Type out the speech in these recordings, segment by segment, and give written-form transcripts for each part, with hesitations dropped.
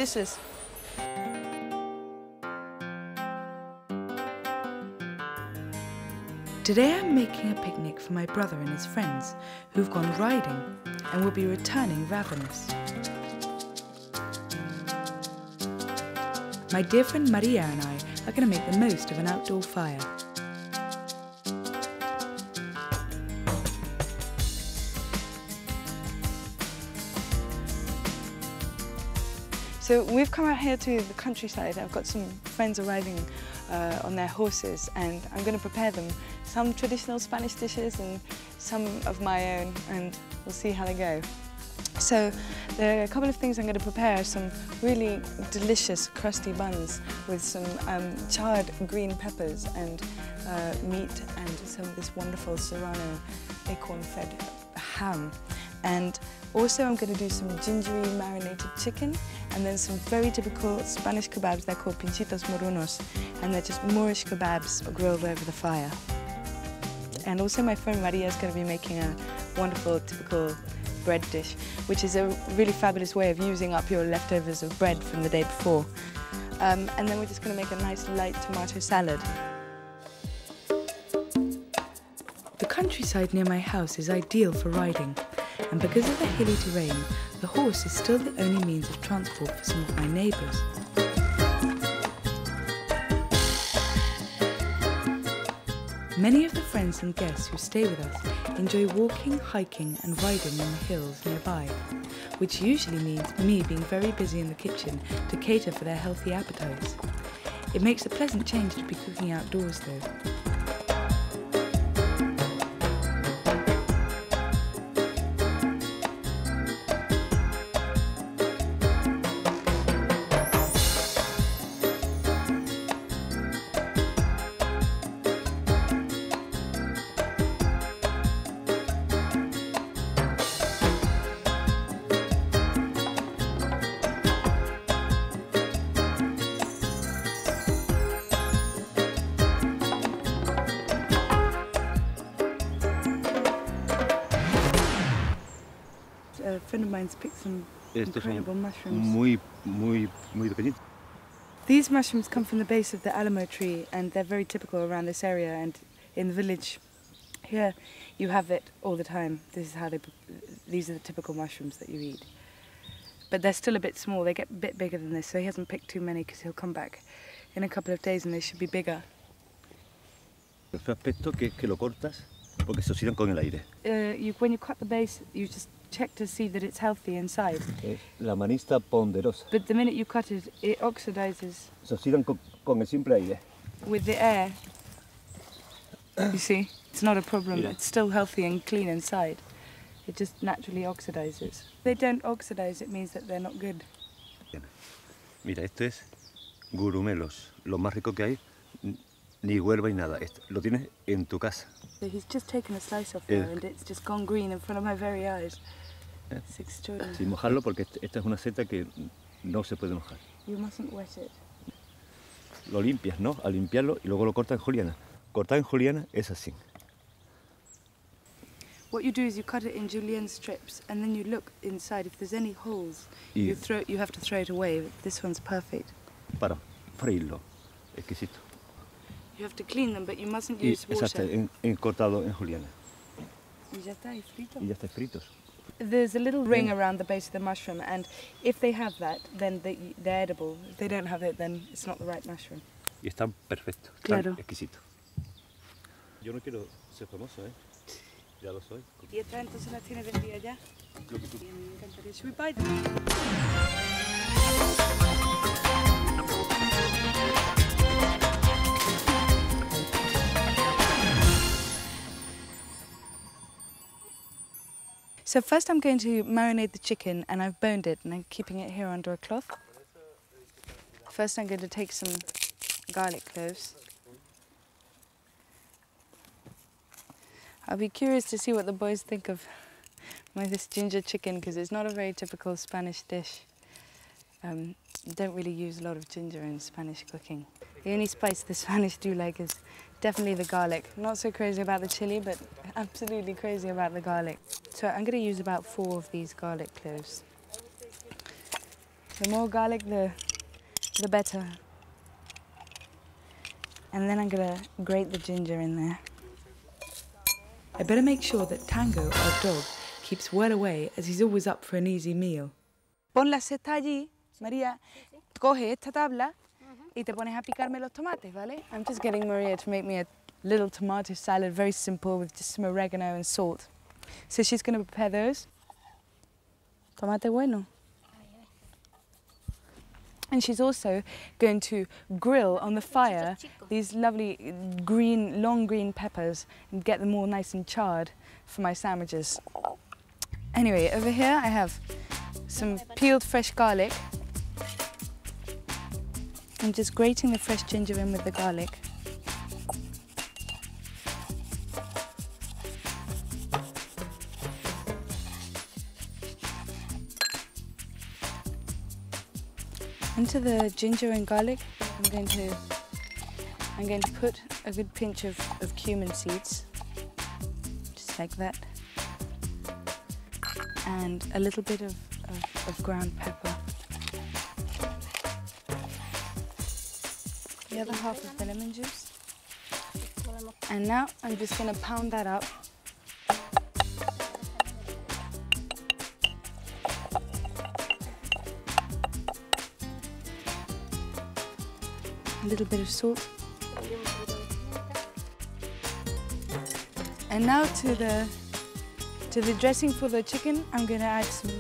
delicious. Today I'm making a picnic for my brother and his friends who've gone riding and will be returning ravenous. My dear friend Maria and I are going to make the most of an outdoor fire. So we've come out here to the countryside. I've got some friends arriving on their horses, and I'm going to prepare them some traditional Spanish dishes and some of my own, and we'll see how they go. So there are a couple of things I'm going to prepare: some really delicious crusty buns with some charred green peppers and meat, and some of this wonderful Serrano acorn-fed ham. And also I'm going to do some gingery marinated chicken, and then some very typical Spanish kebabs. They're called pinchitos morunos, and they're just Moorish kebabs grilled over the fire. And also my friend Maria is going to be making a wonderful typical bread dish, which is a really fabulous way of using up your leftovers of bread from the day before. And then we're just going to make a nice light tomato salad. The countryside near my house is ideal for riding, and because of the hilly terrain, the horse is still the only means of transport for some of my neighbours. Many of the friends and guests who stay with us enjoy walking, hiking and riding in the hills nearby, which usually means me being very busy in the kitchen to cater for their healthy appetites. It makes a pleasant change to be cooking outdoors though. A friend of mine's picked some incredible mushrooms. Muy pequeñitos. These mushrooms come from the base of the alamo tree, and they're very typical around this area and in the village. Here you have it all the time. These are the typical mushrooms that you eat. But they're still a bit small. They get a bit bigger than this, so he hasn't picked too many because he'll come back in a couple of days and they should be bigger. El aspecto que lo cortas porque se oxidan con el aire. When you cut the base, you just check to see that it's healthy inside. La manista ponderosa. But the minute you cut it, it oxidizes. Se oxidan con el simple aire. With the air. You see, it's not a problem. Mira. It's still healthy and clean inside. It just naturally oxidizes. If they don't oxidize, it means that they're not good. Mira, esto es gurumelos, lo más rico que hay, ni huerva y nada. Esto, lo tienes en tu casa. So he's just taken a slice off there and it's just gone green in front of my very eyes. It's extraordinary. Sin mojarlo porque esta es una seta que no se puede mojar. You mustn't wet it. Lo limpias, ¿no? Al limpiarlo y luego lo cortas en juliana. Cortar en juliana es así. What you do is you cut it in julienne strips and then you look inside. If there's any holes, you have to throw it away. This one's perfect. Para freírlo, exquisito. You have to clean them, but you mustn't use water. Exacto, cortado en juliana. Y ya está, y frito. Y ya está fritos. There's a little ring around the base of the mushroom, and if they have that, then they're edible. If they don't have it, then it's not the right mushroom. Y están perfectos, Claro. están exquisitos. Yo no quiero ser famoso, ¿eh? Ya lo soy. ¿Y esta entonces la tiene vendida ya? Lo que tú... Sí, a mí me encantaría. Should we buy them? So first I'm going to marinate the chicken, and I've boned it and I'm keeping it here under a cloth. First I'm going to take some garlic cloves. I'll be curious to see what the boys think of this ginger chicken, because it's not a very typical Spanish dish. Don't really use a lot of ginger in Spanish cooking. The only spice the Spanish do like is definitely the garlic. Not so crazy about the chili, but absolutely crazy about the garlic. So I'm going to use about 4 of these garlic cloves. The more garlic, the better. And then I'm gonna grate the ginger in there. I better make sure that Tango, our dog, keeps well away as he's always up for an easy meal. Pon la cesta allí, María. Coge esta tabla y te pones a picarme los tomates, ¿vale? I'm just getting Maria to make me a little tomato salad, very simple, with just some oregano and salt. So she's going to prepare those. Tomate bueno. And she's also going to grill on the fire these lovely green, long green peppers and get them all nice and charred for my sandwiches. Anyway, over here I have some peeled fresh garlic. I'm just grating the fresh ginger in with the garlic. Into the ginger and garlic, I'm going to put a good pinch of cumin seeds, just like that, and a little bit of ground pepper. The other half of the lemon juice. And now I'm just going to pound that up. A little bit of salt. And now to the dressing for the chicken, I'm going to add some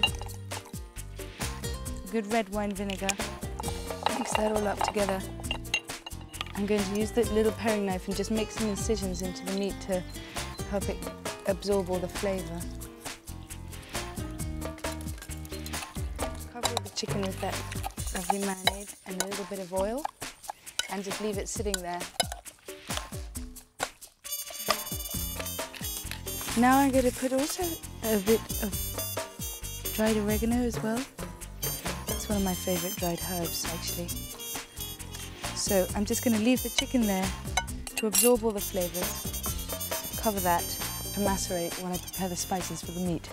good red wine vinegar. Mix that all up together. I'm going to use the little paring knife and just make some incisions into the meat to help it absorb all the flavour. Cover the chicken with that lovely marinade and a little bit of oil, and just leave it sitting there. Now I'm going to put also a bit of dried oregano as well. It's one of my favourite dried herbs, actually. So I'm just going to leave the chicken there to absorb all the flavours, cover that to macerate when I prepare the spices for the meat.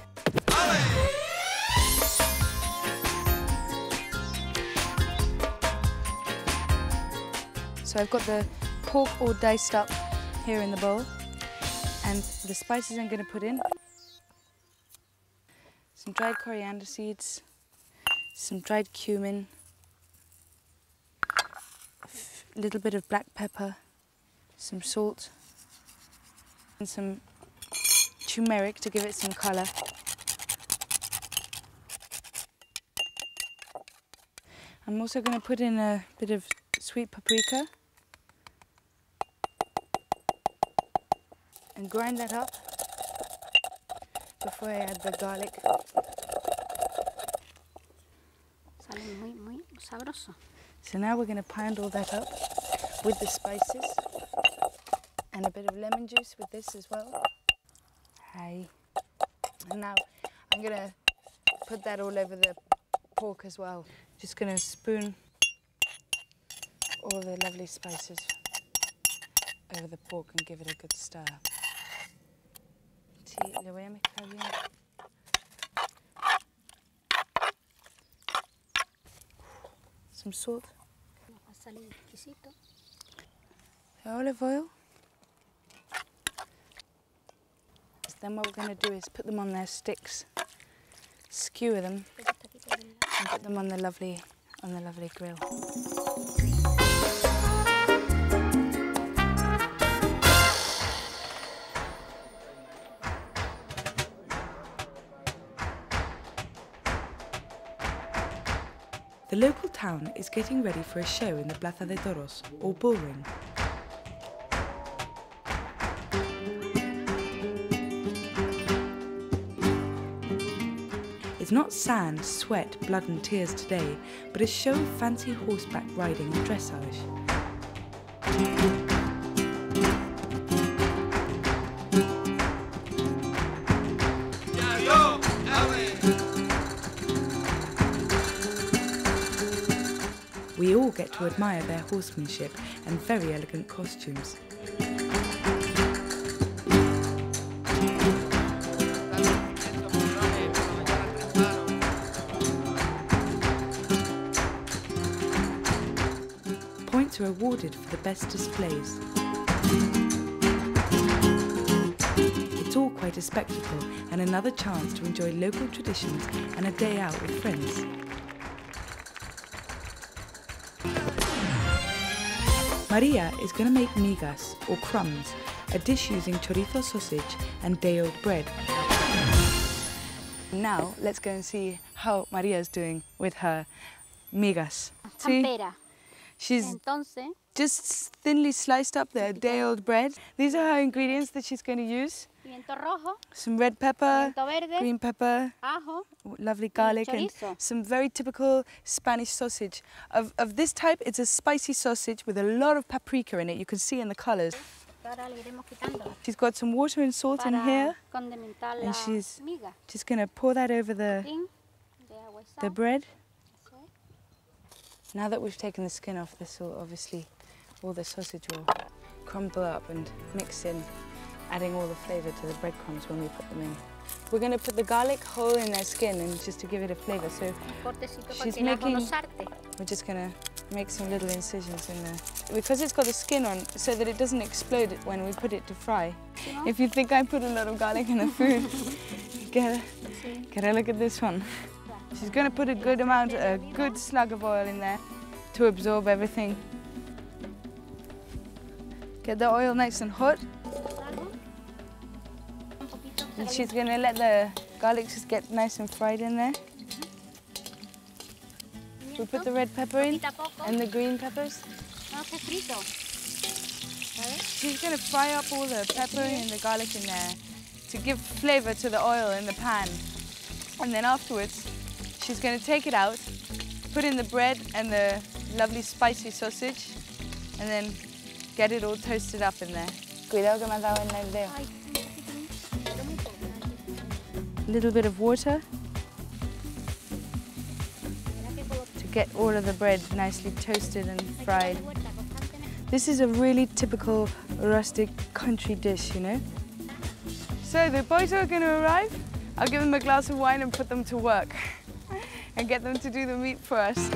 So I've got the pork all diced up here in the bowl, and the spices I'm going to put in: some dried coriander seeds, some dried cumin, a little bit of black pepper, some salt, and some turmeric to give it some colour. I'm also going to put in a bit of sweet paprika and grind that up before I add the garlic. Sale muy sabroso. So now we're going to pound all that up with the spices and a bit of lemon juice with this as well. Hi. And now I'm going to put that all over the pork as well. Just going to spoon all the lovely spices over the pork and give it a good stir. Sí, le voy a mezclar bien. Some salt. Va a salir exquisito. Olive oil. Then what we're going to do is put them on their sticks, skewer them, and put them on the lovely grill. The local town is getting ready for a show in the Plaza de Toros, or bullring. It's not sand, sweat, blood and tears today, but a show of fancy horseback riding and dressage. We all get to admire their horsemanship and very elegant costumes. are awarded for the best displays. It's all quite a spectacle and another chance to enjoy local traditions and a day out with friends. Maria is going to make migas, or crumbs, a dish using chorizo sausage and day-old bread. Now, let's go and see how Maria's doing with her migas. See? Campera. She's Entonces, just thinly sliced up the day-old bread. These are her ingredients that she's going to use. pimiento rojo, Some red pepper, pimiento verde, green pepper, ajo, lovely garlic, and chorizo. some very typical Spanish sausage. Of this type, it's a spicy sausage with a lot of paprika in it. You can see in the colours. ahora le iremos quitando She's got some water and salt in here. para condimentar and la she's- miga. Just going to pour that over the Tin de agua y sal. bread. Eso es. Now that we've taken the skin off, this will obviously, all the sausage will crumble up and mix in, adding all the flavour to the breadcrumbs when we put them in. We're going to put the garlic whole in their skin and just to give it a flavour. So Un cortecito para She's que el ajo no making- sarte. we're just going to make some little incisions in there. Because it's got the skin on, so that it doesn't explode when we put it to fry. ¿No? If you think I put a lot of garlic in the food, get a look at this one. She's going to put a good amount, a good slug of oil in there to absorb everything. Get the oil nice and hot. Un poquito And she's going to let the garlic just get nice and fried in there. We put the red pepper in poquito a poco. and the green peppers. No esté frito. ¿Sabes? She's going to fry up all the pepper and the garlic in there to give flavour to the oil in the pan. And then afterwards, she's going to take it out, put in the bread and the lovely spicy sausage, and then get it all toasted up in there. Cuidado que me has dado en el dedo. Ay, un poquitín, pero muy poco. A little bit of water Mira que puedo to get all of the bread nicely toasted and hay que fried. darle vuelta constantemente. This is a really typical rustic country dish, you know? So the boys are going to arrive. I'll give them a glass of wine and put them to work and get them to do the meat for us.